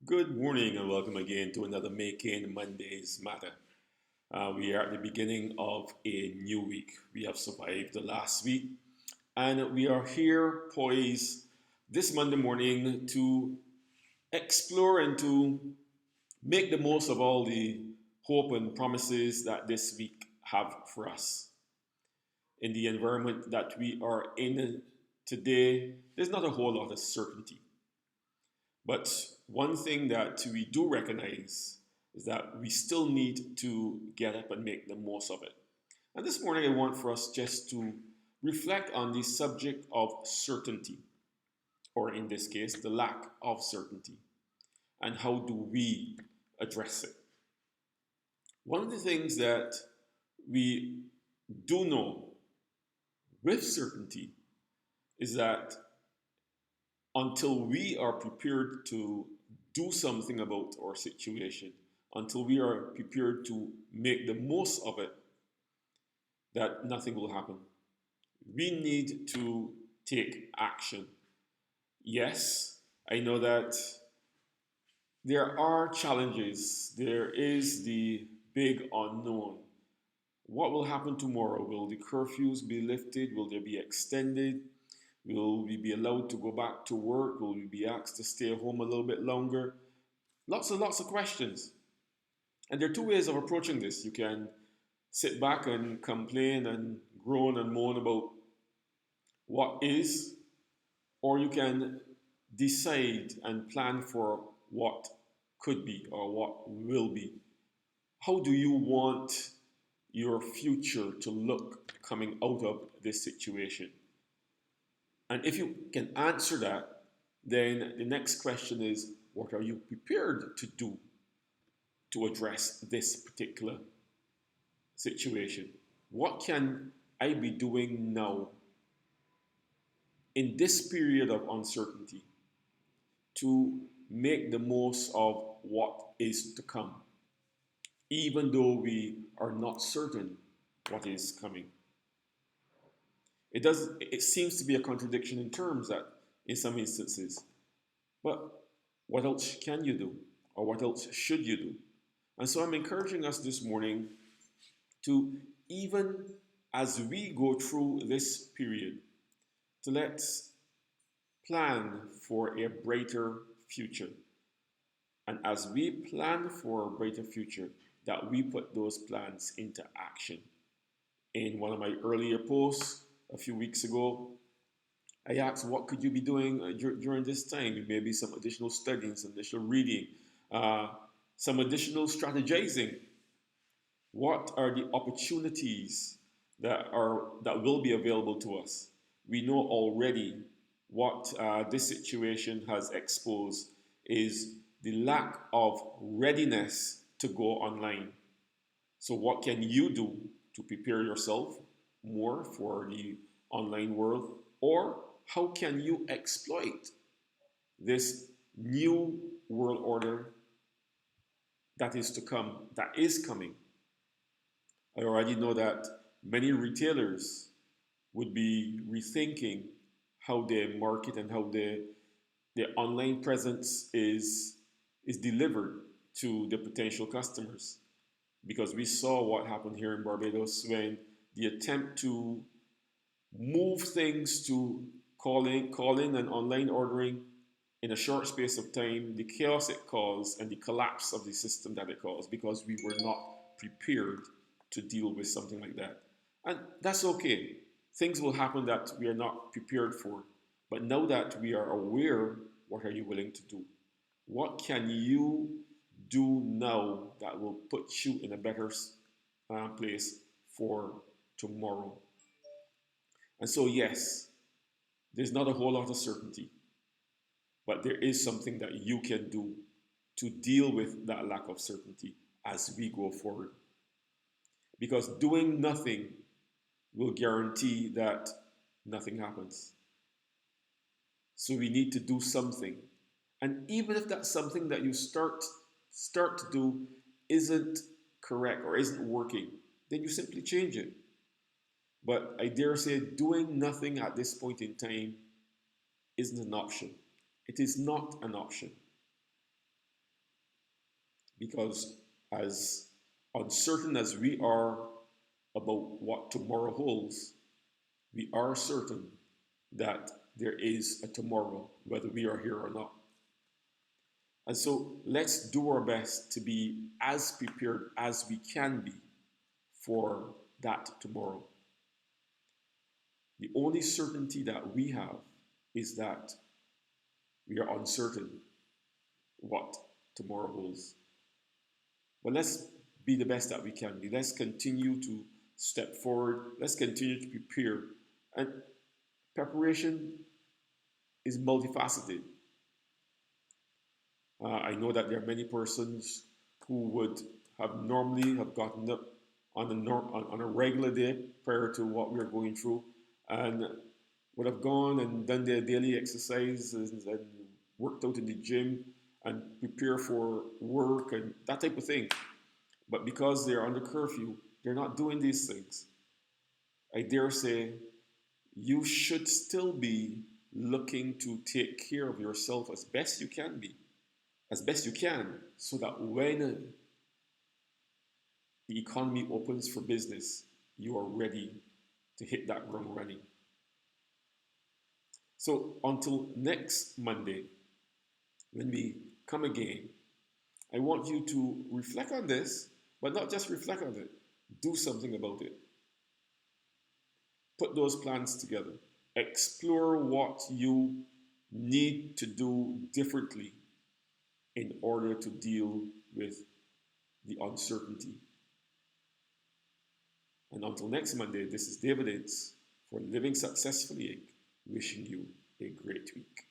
Good morning and welcome again to another Making Mondays Matter. We are at the beginning of a new week. We have survived the last week and we are here poised this Monday morning to explore and to make the most of all the hope and promises that this week have for us. In the environment that we are in today, there's not a whole lot of certainty. But one thing that we do recognize is that we still need to get up and make the most of it. And this morning, I want for us just to reflect on the subject of certainty, or in this case, the lack of certainty, and how do we address it. One of the things that we do know with certainty is that until we are prepared to do something about our situation, until we are prepared to make the most of it, that nothing will happen. We need to take action. Yes, I know that there are challenges. There is the big unknown. What will happen tomorrow? Will the curfews be lifted? Will they be extended? Will we be allowed to go back to work? Will we be asked to stay home a little bit longer? Lots and lots of questions. And there are two ways of approaching this. You can sit back and complain and groan and moan about what is, or you can decide and plan for what could be or what will be. How do you want your future to look coming out of this situation? And if you can answer that, then the next question is, what are you prepared to do to address this particular situation? What can I be doing now in this period of uncertainty to make the most of what is to come, even though we are not certain what is coming? It seems to be a contradiction in terms that in some instances. But what else can you do? Or what else should you do? And so I'm encouraging us this morning to, even as we go through this period, to let's plan for a brighter future. And as we plan for a brighter future, that we put those plans into action. In one of my earlier posts a few weeks ago, I asked, what could you be doing during this time? Maybe some additional studying, some additional reading, some additional strategizing. What are the opportunities that will be available to us? We know already what this situation has exposed is the lack of readiness to go online. So what can you do to prepare yourself more for the online world? Or how can you exploit this new world order that is to come, that is coming? I already know that many retailers would be rethinking how they market and how their online presence is delivered to the potential customers. Because we saw what happened here in Barbados when the attempt to move things to calling and online ordering in a short space of time, the chaos it caused and the collapse of the system that it caused, because we were not prepared to deal with something like that. And that's okay. Things will happen that we are not prepared for. But now that we are aware, what are you willing to do? What can you do now that will put you in a better place for tomorrow? And so, yes, there's not a whole lot of certainty, but there is something that you can do to deal with that lack of certainty as we go forward. Because doing nothing will guarantee that nothing happens. So we need to do something. And even if that's something that you start to do isn't correct or isn't working, then you simply change it. But I dare say doing nothing at this point in time isn't an option. It is not an option. because as uncertain as we are about what tomorrow holds, we are certain that there is a tomorrow, whether we are here or not. And so let's do our best to be as prepared as we can be for that tomorrow. The only certainty that we have is that we are uncertain what tomorrow holds. But let's be the best that we can be. Let's continue to step forward. Let's continue to prepare. And preparation is multifaceted. I know that there are many persons who would have normally have gotten up on a regular day prior to what we're going through and would have gone and done their daily exercises and worked out in the gym and prepare for work and that type of thing. But because they're under curfew, they're not doing these things. I dare say you should still be looking to take care of yourself as best you can be, as best you can, so that when the economy opens for business, you are ready to hit that ground running. So until next Monday, when we come again, I want you to reflect on this, but not just reflect on it, do something about it. Put those plans together. Explore what you need to do differently in order to deal with the uncertainty. And until next Monday, this is David Ince for Living Successfully Inc., wishing you a great week.